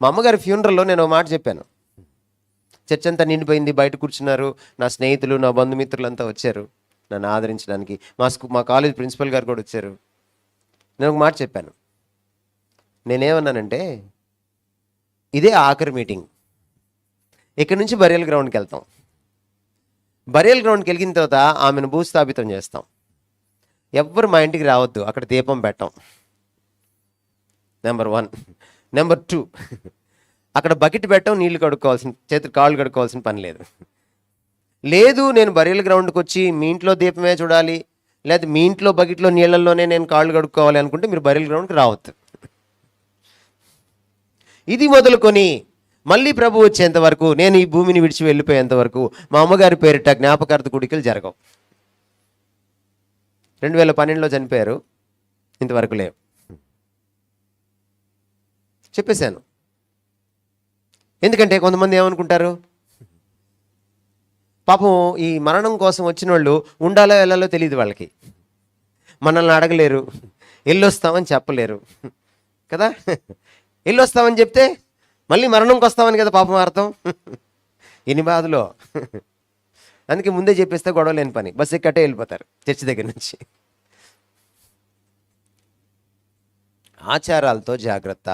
మా అమ్మగారి ఫ్యూనరల్లో నేను ఒక మాట చెప్పాను. చర్చ్ అంతా నిండిపోయింది, బయట కూర్చున్నారు. నా స్నేహితులు, నా బంధుమిత్రులు అంతా వచ్చారు నన్ను ఆదరించడానికి. మా కాలేజ్ ప్రిన్సిపల్ గారు కూడా వచ్చారు. నేను ఒక మాట చెప్పాను. నేనేమన్నానంటే, ఇదే ఆఖరి మీటింగ్, ఇక్కడి నుంచి బరియల్ గ్రౌండ్కి వెళ్తాం. బరియల్ గ్రౌండ్కి వెళ్ళిన తర్వాత ఆమెను భూస్థాపితం చేస్తాం. ఎవ్వరు మా ఇంటికి రావద్దు, అక్కడ దీపం పెట్టాం. నెంబర్ 1. నెంబర్ 2, అక్కడ బకెట్ పెట్టాం, నీళ్లు కడుక్కోవాల్సిన, చేతులు కాళ్ళు కడుక్కోవాల్సిన పని లేదు. లేదు నేను బరియల్ గ్రౌండ్కి వచ్చి మీ ఇంట్లో దీపమే చూడాలి, లేదా మీ ఇంట్లో బకెట్లో నీళ్ళల్లోనే నేను కాళ్ళు కడుక్కోవాలి అనుకుంటే మీరు బరియల్ గ్రౌండ్కి రావద్దు. ఇది మొదలుకొని మళ్ళీ ప్రభు వచ్చేంత వరకు, నేను ఈ భూమిని విడిచి వెళ్ళిపోయేంత వరకు మా అమ్మగారి పేరిట జ్ఞాపకార్థ గుడికలు జరగవు. 2012లో చనిపోయారు, ఇంతవరకు లేవు. చెప్పేశాను. ఎందుకంటే కొంతమంది ఏమనుకుంటారు, పాపం ఈ మరణం కోసం వచ్చిన వాళ్ళు ఉండాలో వెళ్ళాలో తెలియదు వాళ్ళకి. మనల్ని అడగలేరు, వెళ్ళొస్తామని చెప్పలేరు కదా. వెళ్ళొస్తామని చెప్తే మళ్ళీ మరణంకి వస్తామని కదా పాపం అర్థం. ఎన్ని బాధలో. అందుకే ముందే చెప్పేస్తే గొడవ లేని పని, బస్సు ఎక్కటే వెళ్ళిపోతారు చర్చి దగ్గర నుంచి. ఆచారాలతో జాగ్రత్త.